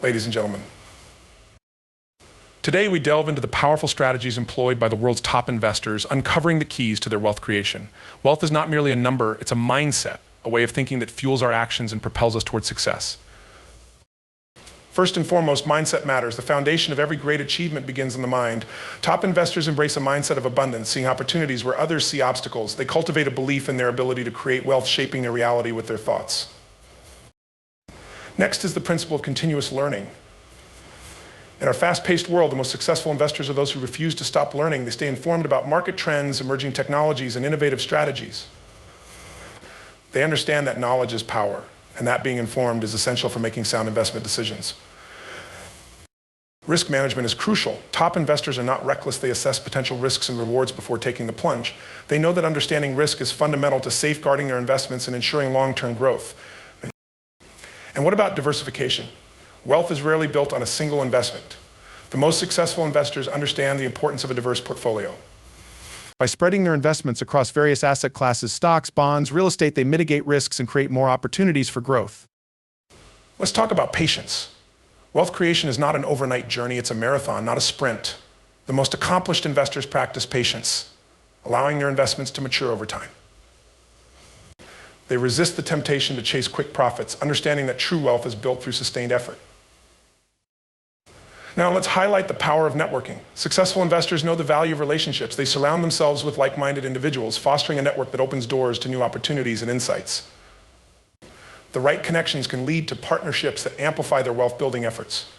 Ladies and gentlemen, today we delve into the powerful strategies employed by the world's top investors, uncovering the keys to their wealth creation. Wealth is not merely a number, it's a mindset, a way of thinking that fuels our actions and propels us towards success. First and foremost, mindset matters. The foundation of every great achievement begins in the mind. Top investors embrace a mindset of abundance, seeing opportunities where others see obstacles. They cultivate a belief in their ability to create wealth, shaping their reality with their thoughts. Next is the principle of continuous learning. In our fast-paced world, the most successful investors are those who refuse to stop learning. They stay informed about market trends, emerging technologies, and innovative strategies. They understand that knowledge is power, and that being informed is essential for making sound investment decisions. Risk management is crucial. Top investors are not reckless. They assess potential risks and rewards before taking the plunge. They know that understanding risk is fundamental to safeguarding their investments and ensuring long-term growth. And what about diversification? Wealth is rarely built on a single investment. The most successful investors understand the importance of a diverse portfolio. By spreading their investments across various asset classes, stocks, bonds, real estate, they mitigate risks and create more opportunities for growth. Let's talk about patience. Wealth creation is not an overnight journey, it's a marathon, not a sprint. The most accomplished investors practice patience, allowing their investments to mature over time. They resist the temptation to chase quick profits, understanding that true wealth is built through sustained effort. Now let's highlight the power of networking. Successful investors know the value of relationships. They surround themselves with like-minded individuals, fostering a network that opens doors to new opportunities and insights. The right connections can lead to partnerships that amplify their wealth-building efforts.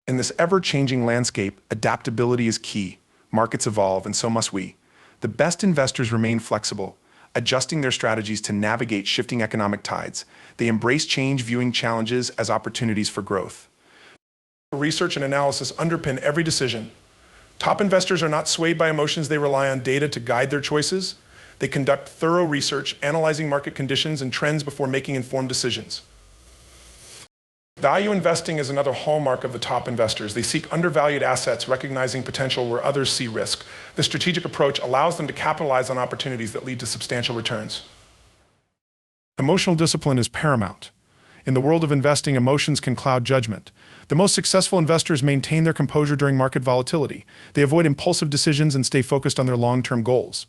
In this ever-changing landscape, adaptability is key. Markets evolve, and so must we. The best investors remain flexible, adjusting their strategies to navigate shifting economic tides. They embrace change, viewing challenges as opportunities for growth. Research and analysis underpin every decision. Top investors are not swayed by emotions. They rely on data to guide their choices. They conduct thorough research, analyzing market conditions and trends before making informed decisions. Value investing is another hallmark of the top investors. They seek undervalued assets, recognizing potential where others see risk. This strategic approach allows them to capitalize on opportunities that lead to substantial returns. Emotional discipline is paramount. In the world of investing, emotions can cloud judgment. The most successful investors maintain their composure during market volatility. They avoid impulsive decisions and stay focused on their long-term goals.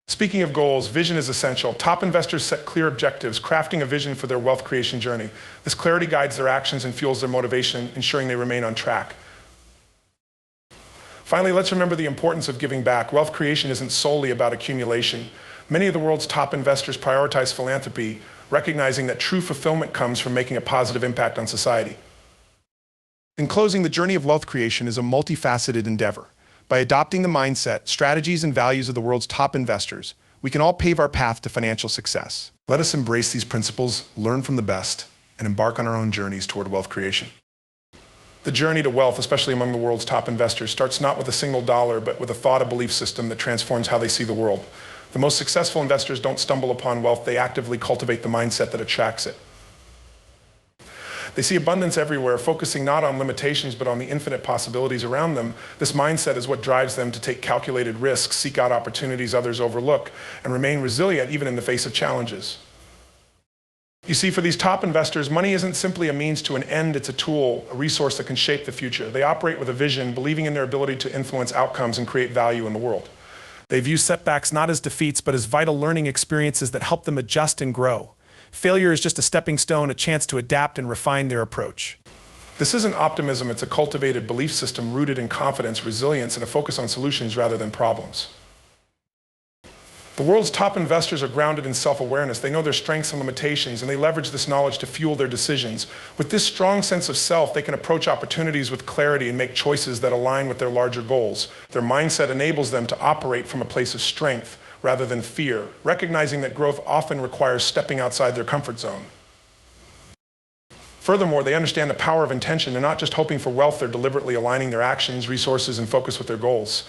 Speaking of goals, vision is essential. Top investors set clear objectives, crafting a vision for their wealth creation journey. This clarity guides their actions and fuels their motivation, ensuring they remain on track. Finally, let's remember the importance of giving back. Wealth creation isn't solely about accumulation. Many of the world's top investors prioritize philanthropy, recognizing that true fulfillment comes from making a positive impact on society. In closing, the journey of wealth creation is a multifaceted endeavor. By adopting the mindset, strategies, and values of the world's top investors, we can all pave our path to financial success. Let us embrace these principles, learn from the best, and embark on our own journeys toward wealth creation. The journey to wealth, especially among the world's top investors, starts not with a single dollar, but with a thought, a belief system that transforms how they see the world. The most successful investors don't stumble upon wealth, they actively cultivate the mindset that attracts it. They see abundance everywhere, focusing not on limitations, but on the infinite possibilities around them. This mindset is what drives them to take calculated risks, seek out opportunities others overlook, and remain resilient even in the face of challenges. You see, for these top investors, money isn't simply a means to an end, it's a tool, a resource that can shape the future. They operate with a vision, believing in their ability to influence outcomes and create value in the world. They view setbacks not as defeats, but as vital learning experiences that help them adjust and grow. Failure is just a stepping stone, a chance to adapt and refine their approach. This isn't optimism, it's a cultivated belief system rooted in confidence, resilience, and a focus on solutions rather than problems. The world's top investors are grounded in self-awareness. They know their strengths and limitations, and they leverage this knowledge to fuel their decisions. With this strong sense of self, they can approach opportunities with clarity and make choices that align with their larger goals. Their mindset enables them to operate from a place of strength rather than fear, recognizing that growth often requires stepping outside their comfort zone. Furthermore, they understand the power of intention. They're not just hoping for wealth, they're deliberately aligning their actions, resources, and focus with their goals.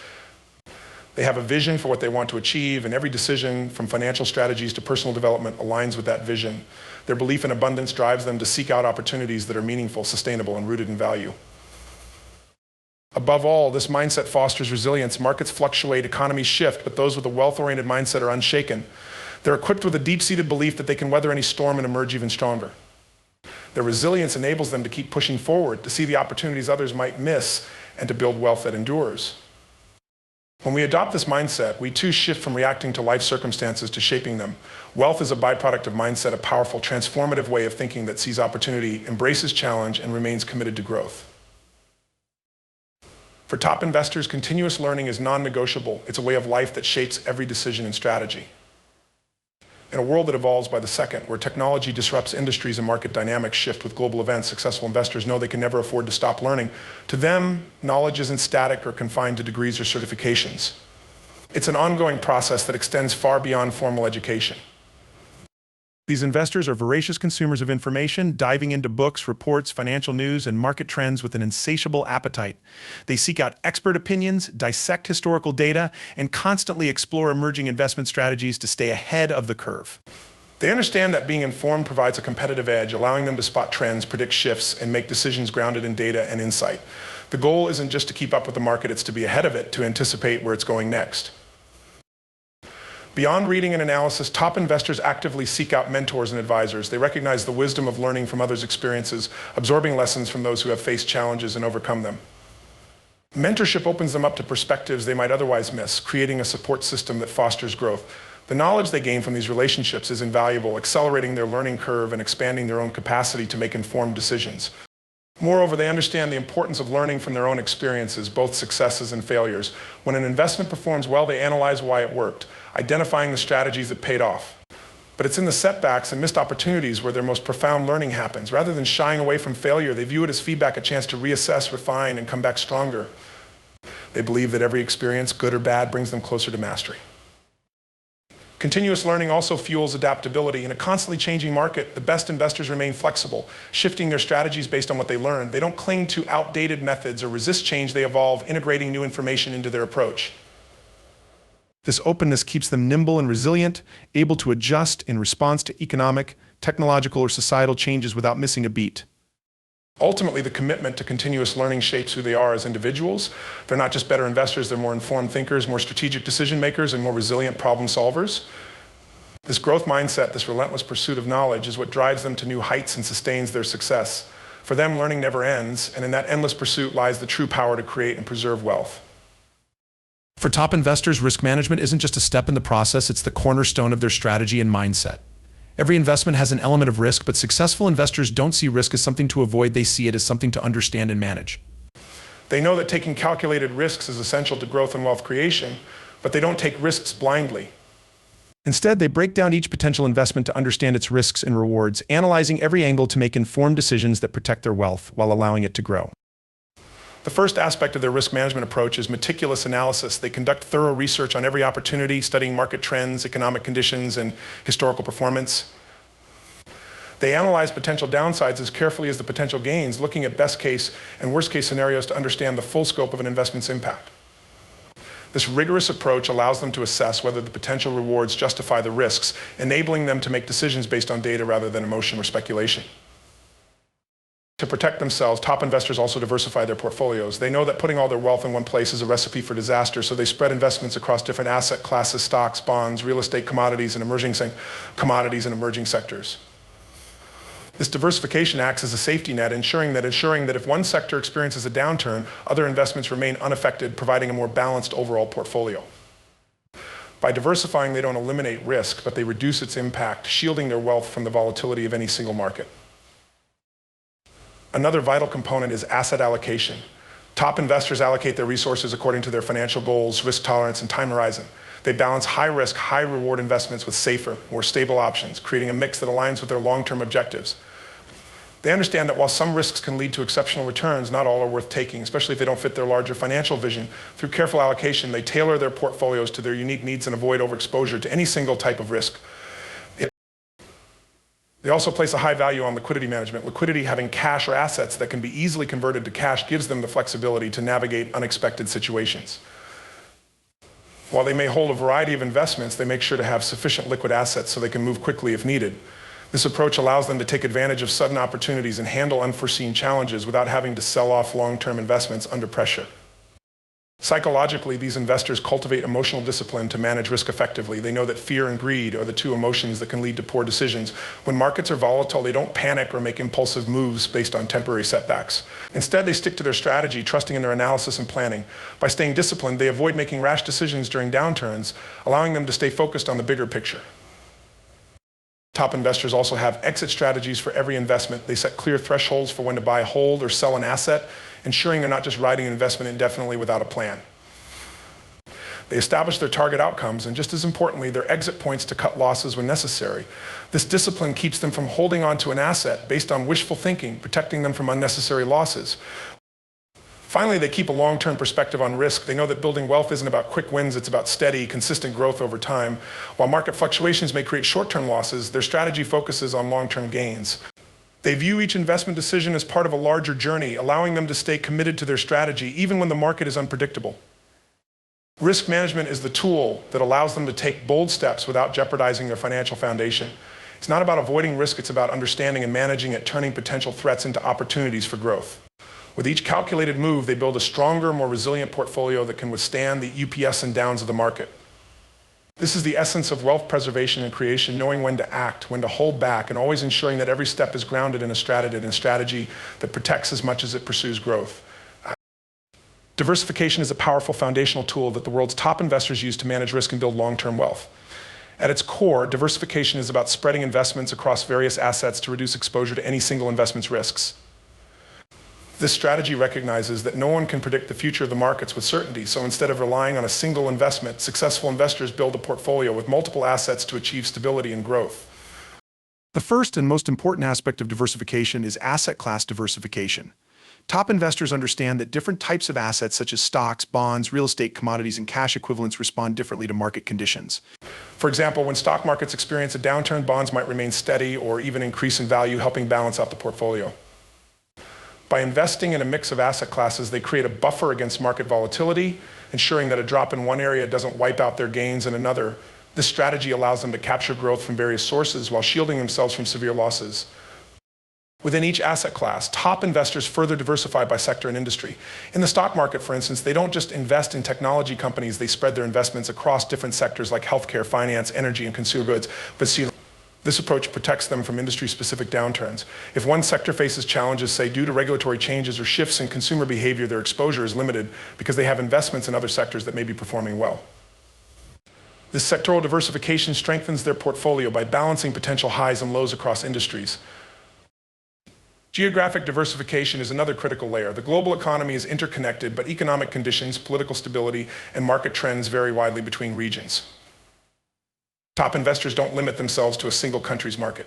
They have a vision for what they want to achieve, and every decision, from financial strategies to personal development, aligns with that vision. Their belief in abundance drives them to seek out opportunities that are meaningful, sustainable, and rooted in value. Above all, this mindset fosters resilience. Markets fluctuate, economies shift, but those with a wealth-oriented mindset are unshaken. They're equipped with a deep-seated belief that they can weather any storm and emerge even stronger. Their resilience enables them to keep pushing forward, to see the opportunities others might miss, and to build wealth that endures. When we adopt this mindset, we too shift from reacting to life circumstances to shaping them. Wealth is a byproduct of mindset, a powerful, transformative way of thinking that sees opportunity, embraces challenge, and remains committed to growth. For top investors, continuous learning is non-negotiable. It's a way of life that shapes every decision and strategy. In a world that evolves by the second, where technology disrupts industries and market dynamics shift with global events, successful investors know they can never afford to stop learning. To them, knowledge isn't static or confined to degrees or certifications. It's an ongoing process that extends far beyond formal education. These investors are voracious consumers of information, diving into books, reports, financial news, and market trends with an insatiable appetite. They seek out expert opinions, dissect historical data, and constantly explore emerging investment strategies to stay ahead of the curve. They understand that being informed provides a competitive edge, allowing them to spot trends, predict shifts, and make decisions grounded in data and insight. The goal isn't just to keep up with the market, it's to be ahead of it, to anticipate where it's going next. Beyond reading and analysis, top investors actively seek out mentors and advisors. They recognize the wisdom of learning from others' experiences, absorbing lessons from those who have faced challenges and overcome them. Mentorship opens them up to perspectives they might otherwise miss, creating a support system that fosters growth. The knowledge they gain from these relationships is invaluable, accelerating their learning curve and expanding their own capacity to make informed decisions. Moreover, they understand the importance of learning from their own experiences, both successes and failures. When an investment performs well, they analyze why it worked, identifying the strategies that paid off. But it's in the setbacks and missed opportunities where their most profound learning happens. Rather than shying away from failure, they view it as feedback, a chance to reassess, refine, and come back stronger. They believe that every experience, good or bad, brings them closer to mastery. Continuous learning also fuels adaptability. In a constantly changing market, the best investors remain flexible, shifting their strategies based on what they learn. They don't cling to outdated methods or resist change. They evolve, integrating new information into their approach. This openness keeps them nimble and resilient, able to adjust in response to economic, technological, or societal changes without missing a beat. Ultimately, the commitment to continuous learning shapes who they are as individuals. They're not just better investors, they're more informed thinkers, more strategic decision makers, and more resilient problem solvers. This growth mindset, this relentless pursuit of knowledge, is what drives them to new heights and sustains their success. For them, learning never ends, and in that endless pursuit lies the true power to create and preserve wealth. For top investors, risk management isn't just a step in the process, it's the cornerstone of their strategy and mindset. Every investment has an element of risk, but successful investors don't see risk as something to avoid, they see it as something to understand and manage. They know that taking calculated risks is essential to growth and wealth creation, but they don't take risks blindly. Instead, they break down each potential investment to understand its risks and rewards, analyzing every angle to make informed decisions that protect their wealth while allowing it to grow. The first aspect of their risk management approach is meticulous analysis. They conduct thorough research on every opportunity, studying market trends, economic conditions, and historical performance. They analyze potential downsides as carefully as the potential gains, looking at best case and worst case scenarios to understand the full scope of an investment's impact. This rigorous approach allows them to assess whether the potential rewards justify the risks, enabling them to make decisions based on data rather than emotion or speculation. To protect themselves, top investors also diversify their portfolios. They know that putting all their wealth in one place is a recipe for disaster, so they spread investments across different asset classes, stocks, bonds, real estate, commodities, and emerging sectors. This diversification acts as a safety net, ensuring that if one sector experiences a downturn, other investments remain unaffected, providing a more balanced overall portfolio. By diversifying, they don't eliminate risk, but they reduce its impact, shielding their wealth from the volatility of any single market. Another vital component is asset allocation. Top investors allocate their resources according to their financial goals, risk tolerance, and time horizon. They balance high-risk, high-reward investments with safer, more stable options, creating a mix that aligns with their long-term objectives. They understand that while some risks can lead to exceptional returns, not all are worth taking, especially if they don't fit their larger financial vision. Through careful allocation, they tailor their portfolios to their unique needs and avoid overexposure to any single type of risk. They also place a high value on liquidity management. Liquidity, having cash or assets that can be easily converted to cash, gives them the flexibility to navigate unexpected situations. While they may hold a variety of investments, they make sure to have sufficient liquid assets so they can move quickly if needed. This approach allows them to take advantage of sudden opportunities and handle unforeseen challenges without having to sell off long-term investments under pressure. Psychologically, these investors cultivate emotional discipline to manage risk effectively. They know that fear and greed are the two emotions that can lead to poor decisions. When markets are volatile, they don't panic or make impulsive moves based on temporary setbacks. Instead, they stick to their strategy, trusting in their analysis and planning. By staying disciplined, they avoid making rash decisions during downturns, allowing them to stay focused on the bigger picture. Top investors also have exit strategies for every investment. They set clear thresholds for when to buy, hold, or sell an asset, ensuring they're not just riding an investment indefinitely without a plan. They establish their target outcomes and, just as importantly, their exit points to cut losses when necessary. This discipline keeps them from holding on to an asset based on wishful thinking, protecting them from unnecessary losses. Finally, they keep a long-term perspective on risk. They know that building wealth isn't about quick wins, it's about steady, consistent growth over time. While market fluctuations may create short-term losses, their strategy focuses on long-term gains. They view each investment decision as part of a larger journey, allowing them to stay committed to their strategy even when the market is unpredictable. Risk management is the tool that allows them to take bold steps without jeopardizing their financial foundation. It's not about avoiding risk, it's about understanding and managing it, turning potential threats into opportunities for growth. With each calculated move, they build a stronger, more resilient portfolio that can withstand the ups and downs of the market. This is the essence of wealth preservation and creation, knowing when to act, when to hold back, and always ensuring that every step is grounded in a strategy that protects as much as it pursues growth. Diversification is a powerful foundational tool that the world's top investors use to manage risk and build long-term wealth. At its core, diversification is about spreading investments across various assets to reduce exposure to any single investment's risks. This strategy recognizes that no one can predict the future of the markets with certainty, so instead of relying on a single investment, successful investors build a portfolio with multiple assets to achieve stability and growth. The first and most important aspect of diversification is asset class diversification. Top investors understand that different types of assets such as stocks, bonds, real estate, commodities, and cash equivalents respond differently to market conditions. For example, when stock markets experience a downturn, bonds might remain steady or even increase in value, helping balance out the portfolio. By investing in a mix of asset classes, they create a buffer against market volatility, ensuring that a drop in one area doesn't wipe out their gains in another. This strategy allows them to capture growth from various sources while shielding themselves from severe losses. Within each asset class, top investors further diversify by sector and industry. In the stock market, for instance, they don't just invest in technology companies, they spread their investments across different sectors like healthcare, finance, energy, and consumer goods. This approach protects them from industry-specific downturns. If one sector faces challenges, say due to regulatory changes or shifts in consumer behavior, their exposure is limited because they have investments in other sectors that may be performing well. This sectoral diversification strengthens their portfolio by balancing potential highs and lows across industries. Geographic diversification is another critical layer. The global economy is interconnected, but economic conditions, political stability, and market trends vary widely between regions. Top investors don't limit themselves to a single country's market.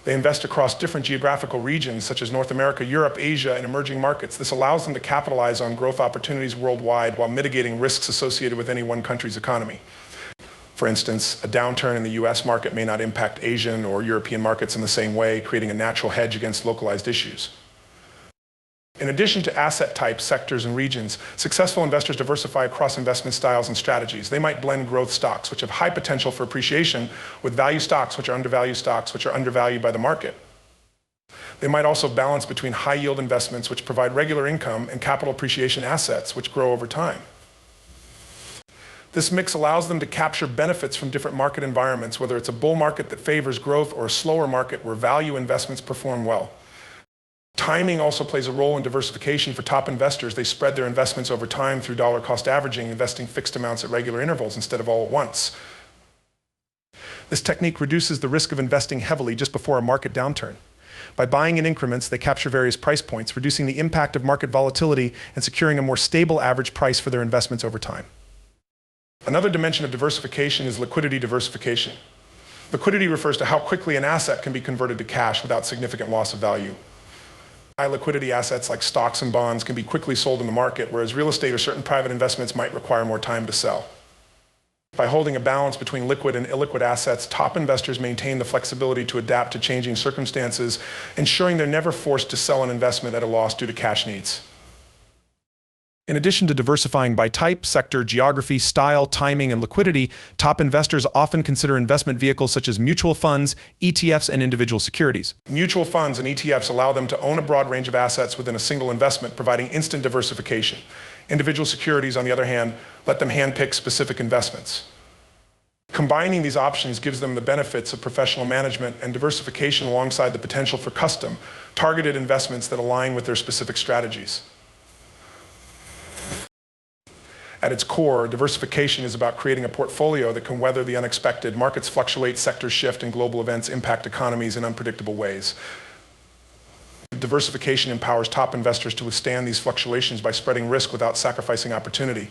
They invest across different geographical regions such as North America, Europe, Asia, and emerging markets. This allows them to capitalize on growth opportunities worldwide while mitigating risks associated with any one country's economy. For instance, a downturn in the US market may not impact Asian or European markets in the same way, creating a natural hedge against localized issues. In addition to asset types, sectors, and regions, successful investors diversify across investment styles and strategies. They might blend growth stocks, which have high potential for appreciation, with value stocks, which are undervalued by the market. They might also balance between high-yield investments, which provide regular income, and capital appreciation assets, which grow over time. This mix allows them to capture benefits from different market environments, whether it's a bull market that favors growth or a slower market where value investments perform well. Timing also plays a role in diversification for top investors. They spread their investments over time through dollar cost averaging, investing fixed amounts at regular intervals instead of all at once. This technique reduces the risk of investing heavily just before a market downturn. By buying in increments, they capture various price points, reducing the impact of market volatility and securing a more stable average price for their investments over time. Another dimension of diversification is liquidity diversification. Liquidity refers to how quickly an asset can be converted to cash without significant loss of value. High liquidity assets like stocks and bonds can be quickly sold in the market, whereas real estate or certain private investments might require more time to sell. By holding a balance between liquid and illiquid assets, top investors maintain the flexibility to adapt to changing circumstances, ensuring they're never forced to sell an investment at a loss due to cash needs. In addition to diversifying by type, sector, geography, style, timing, and liquidity, top investors often consider investment vehicles such as mutual funds, ETFs, and individual securities. Mutual funds and ETFs allow them to own a broad range of assets within a single investment, providing instant diversification. Individual securities, on the other hand, let them handpick specific investments. Combining these options gives them the benefits of professional management and diversification alongside the potential for custom, targeted investments that align with their specific strategies. At its core, diversification is about creating a portfolio that can weather the unexpected. Markets fluctuate, sectors shift, and global events impact economies in unpredictable ways. Diversification empowers top investors to withstand these fluctuations by spreading risk without sacrificing opportunity.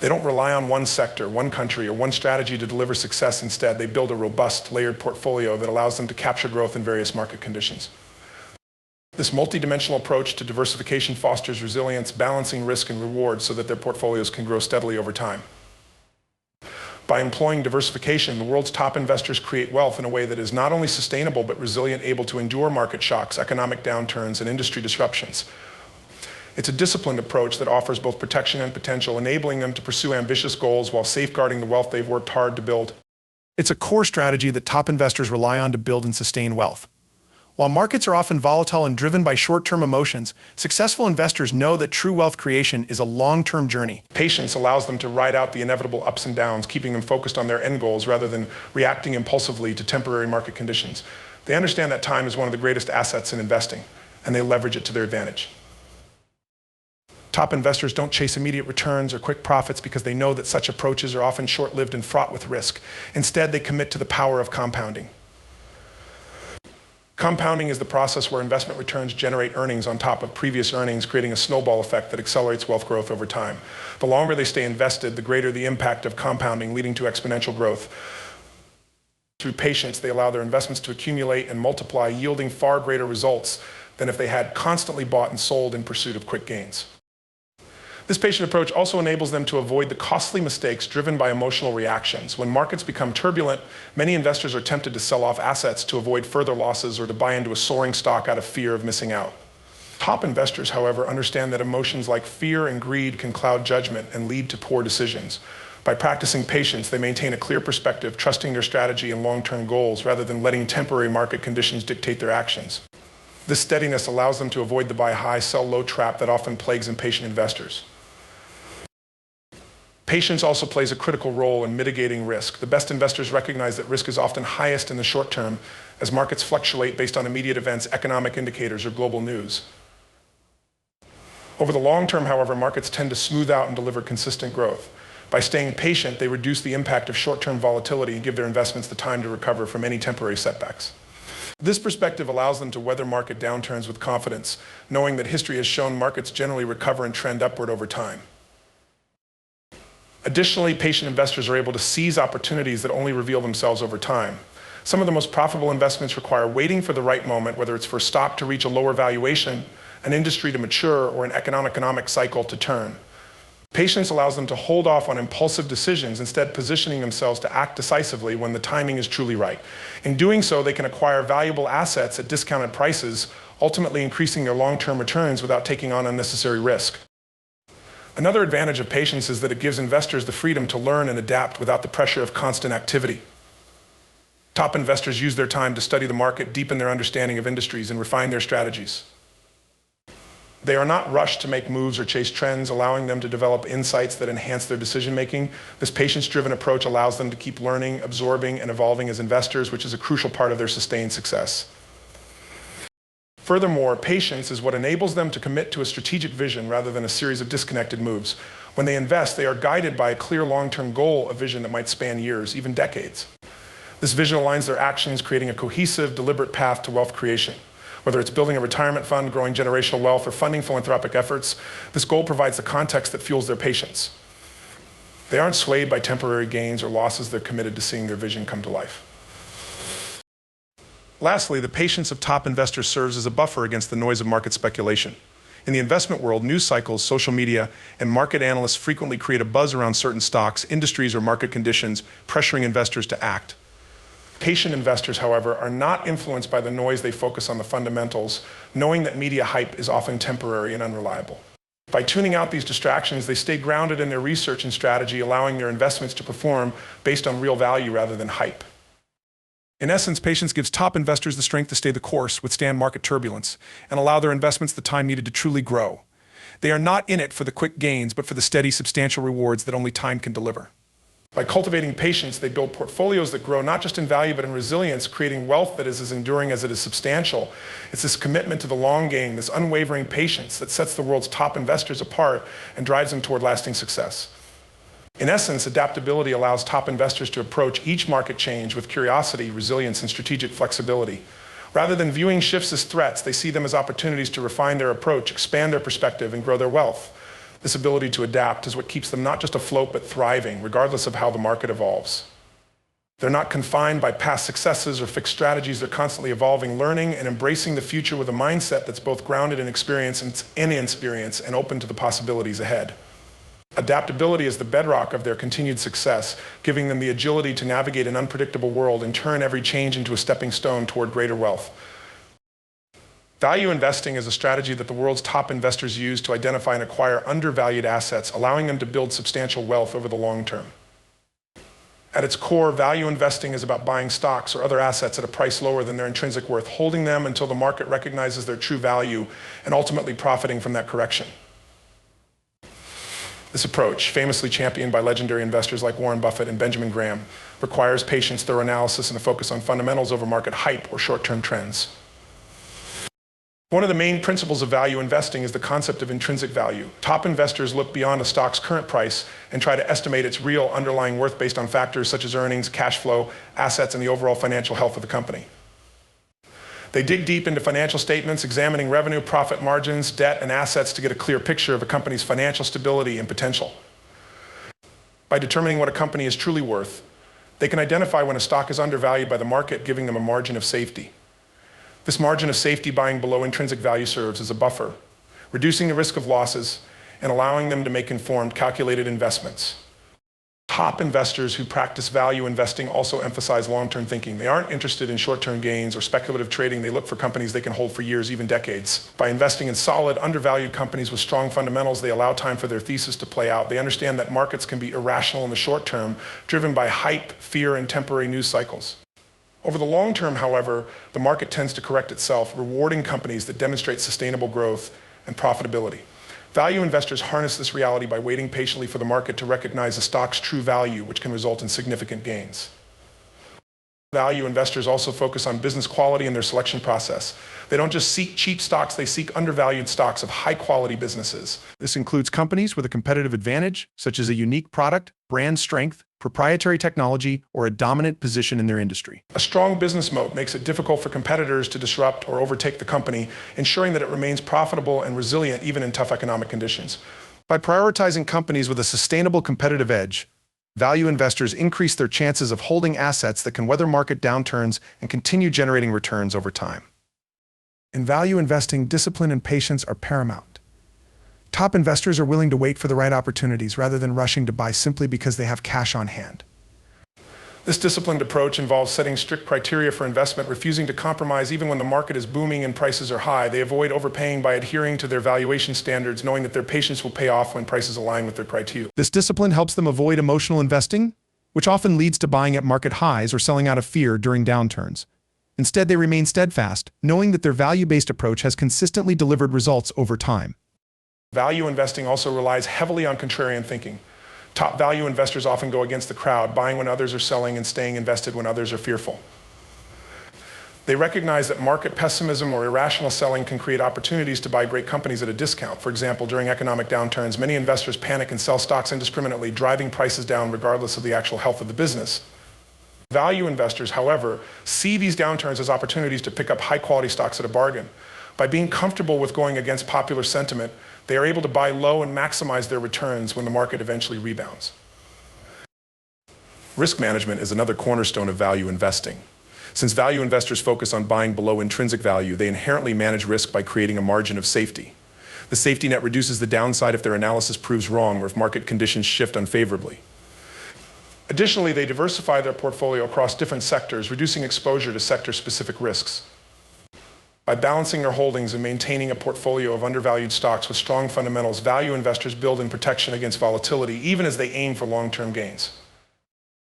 They don't rely on one sector, one country, or one strategy to deliver success. Instead, they build a robust, layered portfolio that allows them to capture growth in various market conditions. This multidimensional approach to diversification fosters resilience, balancing risk and reward so that their portfolios can grow steadily over time. By employing diversification, the world's top investors create wealth in a way that is not only sustainable but resilient, able to endure market shocks, economic downturns, and industry disruptions. It's a disciplined approach that offers both protection and potential, enabling them to pursue ambitious goals while safeguarding the wealth they've worked hard to build. It's a core strategy that top investors rely on to build and sustain wealth. While markets are often volatile and driven by short-term emotions, successful investors know that true wealth creation is a long-term journey. Patience allows them to ride out the inevitable ups and downs, keeping them focused on their end goals rather than reacting impulsively to temporary market conditions. They understand that time is one of the greatest assets in investing, and they leverage it to their advantage. Top investors don't chase immediate returns or quick profits because they know that such approaches are often short-lived and fraught with risk. Instead, they commit to the power of compounding. Compounding is the process where investment returns generate earnings on top of previous earnings, creating a snowball effect that accelerates wealth growth over time. The longer they stay invested, the greater the impact of compounding, leading to exponential growth. Through patience, they allow their investments to accumulate and multiply, yielding far greater results than if they had constantly bought and sold in pursuit of quick gains. This patient approach also enables them to avoid the costly mistakes driven by emotional reactions. When markets become turbulent, many investors are tempted to sell off assets to avoid further losses or to buy into a soaring stock out of fear of missing out. Top investors, however, understand that emotions like fear and greed can cloud judgment and lead to poor decisions. By practicing patience, they maintain a clear perspective, trusting their strategy and long-term goals rather than letting temporary market conditions dictate their actions. This steadiness allows them to avoid the buy high, sell low trap that often plagues impatient investors. Patience also plays a critical role in mitigating risk. The best investors recognize that risk is often highest in the short term as markets fluctuate based on immediate events, economic indicators, or global news. Over the long term, however, markets tend to smooth out and deliver consistent growth. By staying patient, they reduce the impact of short-term volatility and give their investments the time to recover from any temporary setbacks. This perspective allows them to weather market downturns with confidence, knowing that history has shown markets generally recover and trend upward over time. Additionally, patient investors are able to seize opportunities that only reveal themselves over time. Some of the most profitable investments require waiting for the right moment, whether it's for a stock to reach a lower valuation, an industry to mature, or an economic cycle to turn. Patience allows them to hold off on impulsive decisions, instead positioning themselves to act decisively when the timing is truly right. In doing so, they can acquire valuable assets at discounted prices, ultimately increasing their long-term returns without taking on unnecessary risk. Another advantage of patience is that it gives investors the freedom to learn and adapt without the pressure of constant activity. Top investors use their time to study the market, deepen their understanding of industries, and refine their strategies. They are not rushed to make moves or chase trends, allowing them to develop insights that enhance their decision-making. This patience-driven approach allows them to keep learning, absorbing, and evolving as investors, which is a crucial part of their sustained success. Furthermore, patience is what enables them to commit to a strategic vision rather than a series of disconnected moves. When they invest, they are guided by a clear long-term goal, a vision that might span years, even decades. This vision aligns their actions, creating a cohesive, deliberate path to wealth creation. Whether it's building a retirement fund, growing generational wealth, or funding philanthropic efforts, this goal provides the context that fuels their patience. They aren't swayed by temporary gains or losses. They're committed to seeing their vision come to life. Lastly, the patience of top investors serves as a buffer against the noise of market speculation. In the investment world, news cycles, social media, and market analysts frequently create a buzz around certain stocks, industries, or market conditions, pressuring investors to act. Patient investors, however, are not influenced by the noise. They focus on the fundamentals, knowing that media hype is often temporary and unreliable. By tuning out these distractions, they stay grounded in their research and strategy, allowing their investments to perform based on real value rather than hype. In essence, patience gives top investors the strength to stay the course, withstand market turbulence, and allow their investments the time needed to truly grow. They are not in it for the quick gains, but for the steady, substantial rewards that only time can deliver. By cultivating patience, they build portfolios that grow not just in value, but in resilience, creating wealth that is as enduring as it is substantial. It's this commitment to the long game, this unwavering patience that sets the world's top investors apart and drives them toward lasting success. In essence, adaptability allows top investors to approach each market change with curiosity, resilience, and strategic flexibility. Rather than viewing shifts as threats, they see them as opportunities to refine their approach, expand their perspective, and grow their wealth. This ability to adapt is what keeps them not just afloat, but thriving, regardless of how the market evolves. They're not confined by past successes or fixed strategies. They're constantly evolving, learning, and embracing the future with a mindset that's both grounded in experience and open to the possibilities ahead. Adaptability is the bedrock of their continued success, giving them the agility to navigate an unpredictable world and turn every change into a stepping stone toward greater wealth. Value investing is a strategy that the world's top investors use to identify and acquire undervalued assets, allowing them to build substantial wealth over the long term. At its core, value investing is about buying stocks or other assets at a price lower than their intrinsic worth, holding them until the market recognizes their true value, and ultimately profiting from that correction. This approach, famously championed by legendary investors like Warren Buffett and Benjamin Graham, requires patience, thorough analysis, and a focus on fundamentals over market hype or short-term trends. One of the main principles of value investing is the concept of intrinsic value. Top investors look beyond a stock's current price and try to estimate its real underlying worth based on factors such as earnings, cash flow, assets, and the overall financial health of the company. They dig deep into financial statements, examining revenue, profit margins, debt, and assets to get a clear picture of a company's financial stability and potential. By determining what a company is truly worth, they can identify when a stock is undervalued by the market, giving them a margin of safety. This margin of safety, buying below intrinsic value, serves as a buffer, reducing the risk of losses and allowing them to make informed, calculated investments. Top investors who practice value investing also emphasize long-term thinking. They aren't interested in short-term gains or speculative trading. They look for companies they can hold for years, even decades. By investing in solid, undervalued companies with strong fundamentals, they allow time for their thesis to play out. They understand that markets can be irrational in the short term, driven by hype, fear, and temporary news cycles. Over the long term, however, the market tends to correct itself, rewarding companies that demonstrate sustainable growth and profitability. Value investors harness this reality by waiting patiently for the market to recognize a stock's true value, which can result in significant gains. Value investors also focus on business quality in their selection process. They don't just seek cheap stocks, they seek undervalued stocks of high-quality businesses. This includes companies with a competitive advantage, such as a unique product, brand strength, proprietary technology, or a dominant position in their industry. A strong business moat makes it difficult for competitors to disrupt or overtake the company, ensuring that it remains profitable and resilient even in tough economic conditions. By prioritizing companies with a sustainable competitive edge, value investors increase their chances of holding assets that can weather market downturns and continue generating returns over time. In value investing, discipline and patience are paramount. Top investors are willing to wait for the right opportunities rather than rushing to buy simply because they have cash on hand. This disciplined approach involves setting strict criteria for investment, refusing to compromise even when the market is booming and prices are high. They avoid overpaying by adhering to their valuation standards, knowing that their patience will pay off when prices align with their criteria. This discipline helps them avoid emotional investing, which often leads to buying at market highs or selling out of fear during downturns. Instead, they remain steadfast, knowing that their value-based approach has consistently delivered results over time. Value investing also relies heavily on contrarian thinking. Top value investors often go against the crowd, buying when others are selling and staying invested when others are fearful. They recognize that market pessimism or irrational selling can create opportunities to buy great companies at a discount. For example, during economic downturns, many investors panic and sell stocks indiscriminately, driving prices down regardless of the actual health of the business. Value investors, however, see these downturns as opportunities to pick up high-quality stocks at a bargain. By being comfortable with going against popular sentiment, they are able to buy low and maximize their returns when the market eventually rebounds. Risk management is another cornerstone of value investing. Since value investors focus on buying below intrinsic value, they inherently manage risk by creating a margin of safety. The safety net reduces the downside if their analysis proves wrong or if market conditions shift unfavorably. Additionally, they diversify their portfolio across different sectors, reducing exposure to sector-specific risks. By balancing their holdings and maintaining a portfolio of undervalued stocks with strong fundamentals, value investors build in protection against volatility, even as they aim for long-term gains.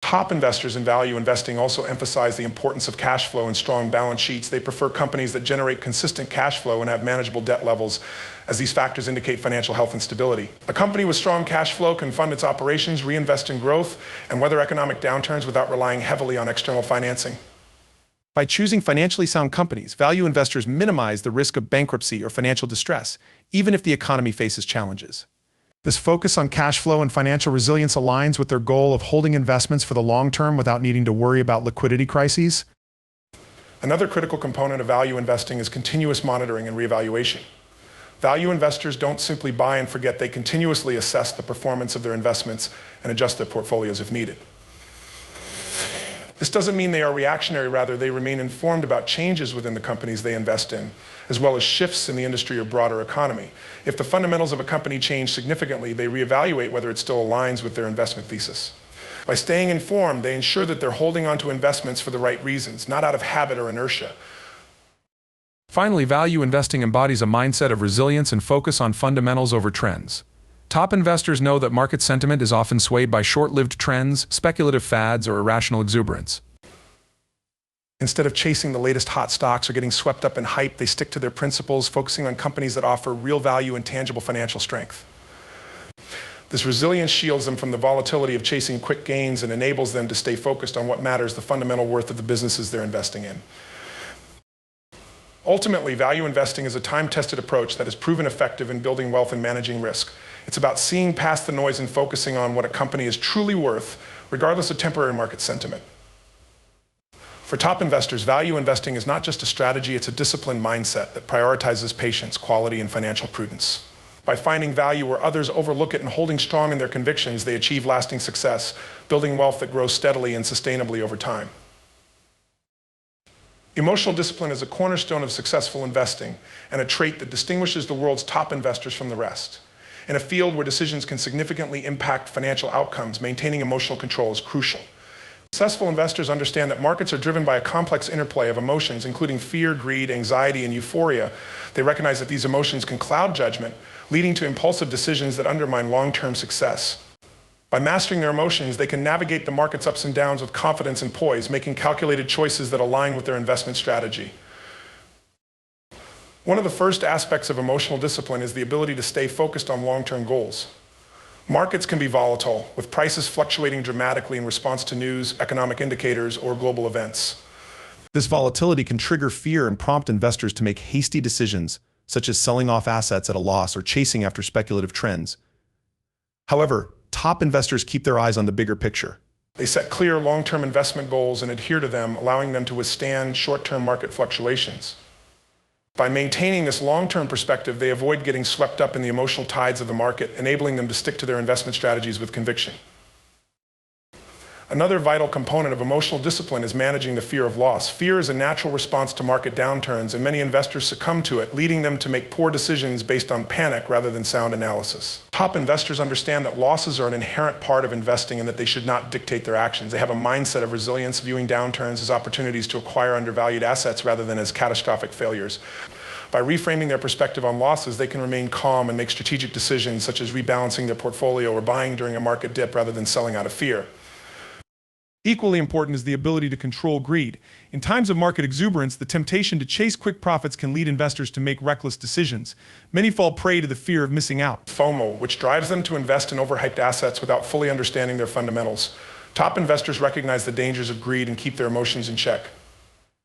Top investors in value investing also emphasize the importance of cash flow and strong balance sheets. They prefer companies that generate consistent cash flow and have manageable debt levels, as these factors indicate financial health and stability. A company with strong cash flow can fund its operations, reinvest in growth, and weather economic downturns without relying heavily on external financing. By choosing financially sound companies, value investors minimize the risk of bankruptcy or financial distress, even if the economy faces challenges. This focus on cash flow and financial resilience aligns with their goal of holding investments for the long term without needing to worry about liquidity crises. Another critical component of value investing is continuous monitoring and reevaluation. Value investors don't simply buy and forget. They continuously assess the performance of their investments and adjust their portfolios if needed. This doesn't mean they are reactionary. Rather, they remain informed about changes within the companies they invest in, as well as shifts in the industry or broader economy. If the fundamentals of a company change significantly, they reevaluate whether it still aligns with their investment thesis. By staying informed, they ensure that they're holding onto investments for the right reasons, not out of habit or inertia. Finally, value investing embodies a mindset of resilience and focus on fundamentals over trends. Top investors know that market sentiment is often swayed by short-lived trends, speculative fads, or irrational exuberance. Instead of chasing the latest hot stocks or getting swept up in hype, they stick to their principles, focusing on companies that offer real value and tangible financial strength. This resilience shields them from the volatility of chasing quick gains and enables them to stay focused on what matters, the fundamental worth of the businesses they're investing in. Ultimately, value investing is a time-tested approach that has proven effective in building wealth and managing risk. It's about seeing past the noise and focusing on what a company is truly worth, regardless of temporary market sentiment. For top investors, value investing is not just a strategy, it's a disciplined mindset that prioritizes patience, quality, and financial prudence. By finding value where others overlook it and holding strong in their convictions, they achieve lasting success, building wealth that grows steadily and sustainably over time. Emotional discipline is a cornerstone of successful investing and a trait that distinguishes the world's top investors from the rest. In a field where decisions can significantly impact financial outcomes, maintaining emotional control is crucial. Successful investors understand that markets are driven by a complex interplay of emotions, including fear, greed, anxiety, and euphoria. They recognize that these emotions can cloud judgment, leading to impulsive decisions that undermine long-term success. By mastering their emotions, they can navigate the market's ups and downs with confidence and poise, making calculated choices that align with their investment strategy. One of the first aspects of emotional discipline is the ability to stay focused on long-term goals. Markets can be volatile, with prices fluctuating dramatically in response to news, economic indicators, or global events. This volatility can trigger fear and prompt investors to make hasty decisions, such as selling off assets at a loss or chasing after speculative trends. However, top investors keep their eyes on the bigger picture. They set clear long-term investment goals and adhere to them, allowing them to withstand short-term market fluctuations. By maintaining this long-term perspective, they avoid getting swept up in the emotional tides of the market, enabling them to stick to their investment strategies with conviction. Another vital component of emotional discipline is managing the fear of loss. Fear is a natural response to market downturns, and many investors succumb to it, leading them to make poor decisions based on panic rather than sound analysis. Top investors understand that losses are an inherent part of investing and that they should not dictate their actions. They have a mindset of resilience, viewing downturns as opportunities to acquire undervalued assets rather than as catastrophic failures. By reframing their perspective on losses, they can remain calm and make strategic decisions such as rebalancing their portfolio or buying during a market dip rather than selling out of fear. Equally important is the ability to control greed. In times of market exuberance, the temptation to chase quick profits can lead investors to make reckless decisions. Many fall prey to the fear of missing out. FOMO, which drives them to invest in overhyped assets without fully understanding their fundamentals. Top investors recognize the dangers of greed and keep their emotions in check.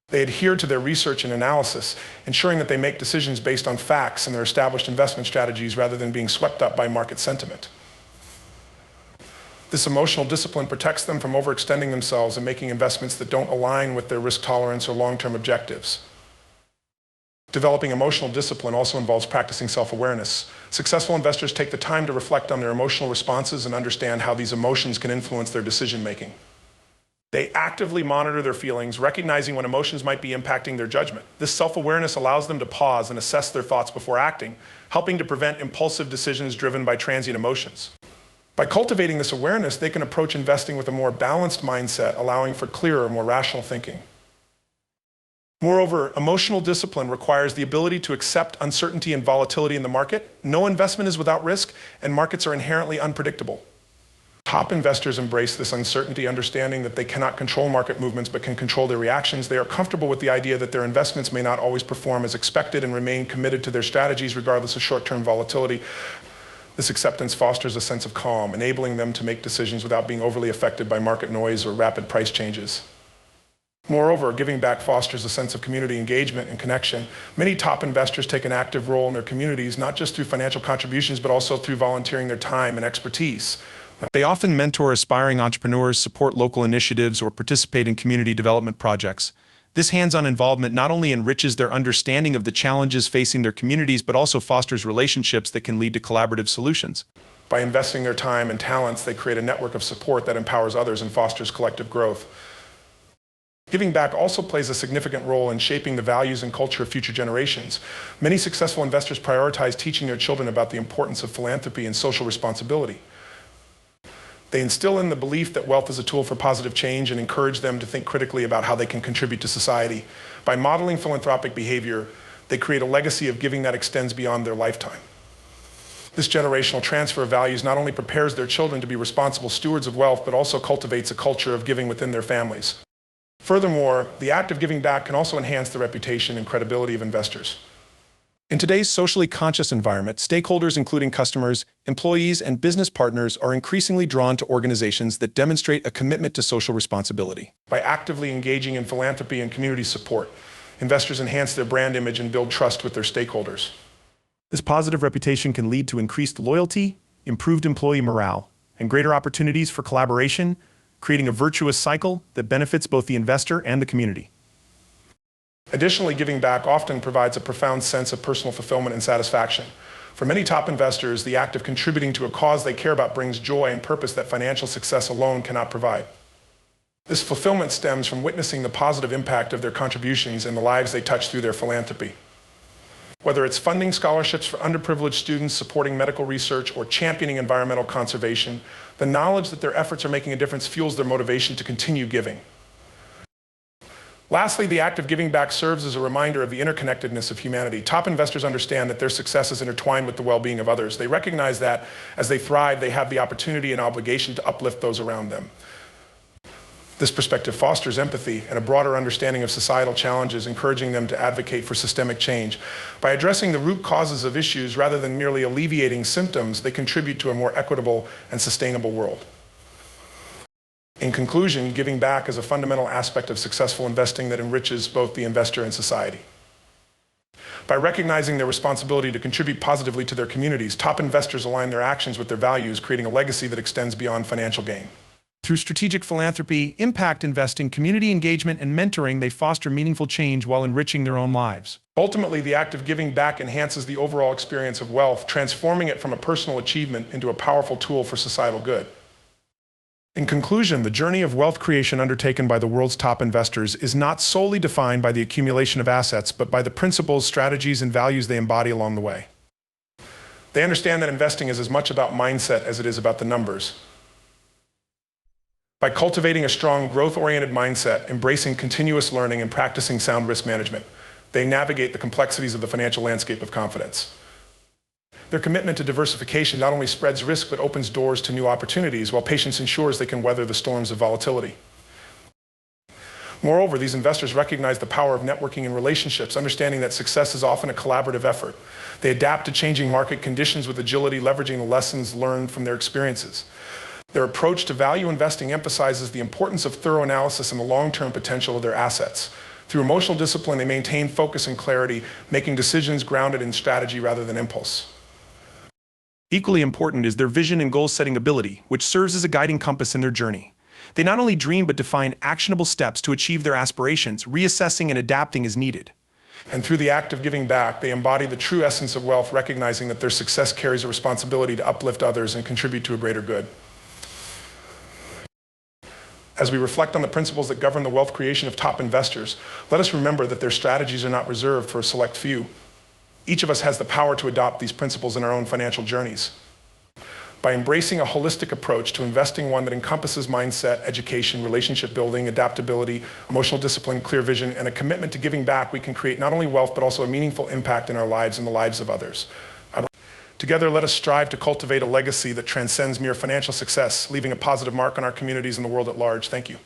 They adhere to their research and analysis, ensuring that they make decisions based on facts and their established investment strategies rather than being swept up by market sentiment. This emotional discipline protects them from overextending themselves and making investments that don't align with their risk tolerance or long-term objectives. Developing emotional discipline also involves practicing self-awareness. Successful investors take the time to reflect on their emotional responses and understand how these emotions can influence their decision-making. They actively monitor their feelings, recognizing when emotions might be impacting their judgment. This self-awareness allows them to pause and assess their thoughts before acting, helping to prevent impulsive decisions driven by transient emotions. By cultivating this awareness, they can approach investing with a more balanced mindset, allowing for clearer, more rational thinking. Moreover, emotional discipline requires the ability to accept uncertainty and volatility in the market. No investment is without risk, and markets are inherently unpredictable. Top investors embrace this uncertainty, understanding that they cannot control market movements but can control their reactions. They are comfortable with the idea that their investments may not always perform as expected and remain committed to their strategies regardless of short-term volatility. This acceptance fosters a sense of calm, enabling them to make decisions without being overly affected by market noise or rapid price changes. Moreover, giving back fosters a sense of community engagement and connection. Many top investors take an active role in their communities, not just through financial contributions, but also through volunteering their time and expertise. They often mentor aspiring entrepreneurs, support local initiatives, or participate in community development projects. This hands-on involvement not only enriches their understanding of the challenges facing their communities, but also fosters relationships that can lead to collaborative solutions. By investing their time and talents, they create a network of support that empowers others and fosters collective growth. Giving back also plays a significant role in shaping the values and culture of future generations. Many successful investors prioritize teaching their children about the importance of philanthropy and social responsibility. They instill in the belief that wealth is a tool for positive change and encourage them to think critically about how they can contribute to society. By modeling philanthropic behavior, they create a legacy of giving that extends beyond their lifetime. This generational transfer of values not only prepares their children to be responsible stewards of wealth, but also cultivates a culture of giving within their families. Furthermore, the act of giving back can also enhance the reputation and credibility of investors. In today's socially conscious environment, stakeholders including customers, employees, and business partners are increasingly drawn to organizations that demonstrate a commitment to social responsibility. By actively engaging in philanthropy and community support, investors enhance their brand image and build trust with their stakeholders. This positive reputation can lead to increased loyalty, improved employee morale, and greater opportunities for collaboration, creating a virtuous cycle that benefits both the investor and the community. Additionally, giving back often provides a profound sense of personal fulfillment and satisfaction. For many top investors, the act of contributing to a cause they care about brings joy and purpose that financial success alone cannot provide. This fulfillment stems from witnessing the positive impact of their contributions and the lives they touch through their philanthropy. Whether it's funding scholarships for underprivileged students, supporting medical research, or championing environmental conservation, the knowledge that their efforts are making a difference fuels their motivation to continue giving. Lastly, the act of giving back serves as a reminder of the interconnectedness of humanity. Top investors understand that their success is intertwined with the well-being of others. They recognize that as they thrive, they have the opportunity and obligation to uplift those around them. This perspective fosters empathy and a broader understanding of societal challenges, encouraging them to advocate for systemic change. By addressing the root causes of issues rather than merely alleviating symptoms, they contribute to a more equitable and sustainable world. In conclusion, giving back is a fundamental aspect of successful investing that enriches both the investor and society. By recognizing their responsibility to contribute positively to their communities, top investors align their actions with their values, creating a legacy that extends beyond financial gain. Through strategic philanthropy, impact investing, community engagement, and mentoring, they foster meaningful change while enriching their own lives. Ultimately, the act of giving back enhances the overall experience of wealth, transforming it from a personal achievement into a powerful tool for societal good. In conclusion, the journey of wealth creation undertaken by the world's top investors is not solely defined by the accumulation of assets, but by the principles, strategies, and values they embody along the way. They understand that investing is as much about mindset as it is about the numbers. By cultivating a strong, growth-oriented mindset, embracing continuous learning, and practicing sound risk management, they navigate the complexities of the financial landscape of confidence. Their commitment to diversification not only spreads risk, but opens doors to new opportunities, while patience ensures they can weather the storms of volatility. Moreover, these investors recognize the power of networking and relationships, understanding that success is often a collaborative effort. They adapt to changing market conditions with agility, leveraging the lessons learned from their experiences. Their approach to value investing emphasizes the importance of thorough analysis and the long-term potential of their assets. Through emotional discipline, they maintain focus and clarity, making decisions grounded in strategy rather than impulse. Equally important is their vision and goal-setting ability, which serves as a guiding compass in their journey. They not only dream but define actionable steps to achieve their aspirations, reassessing and adapting as needed. And through the act of giving back, they embody the true essence of wealth, recognizing that their success carries a responsibility to uplift others and contribute to a greater good. As we reflect on the principles that govern the wealth creation of top investors, let us remember that their strategies are not reserved for a select few. Each of us has the power to adopt these principles in our own financial journeys. By embracing a holistic approach to investing, one that encompasses mindset, education, relationship building, adaptability, emotional discipline, clear vision, and a commitment to giving back, we can create not only wealth, but also a meaningful impact in our lives and the lives of others. Together, let us strive to cultivate a legacy that transcends mere financial success, leaving a positive mark on our communities and the world at large. Thank you.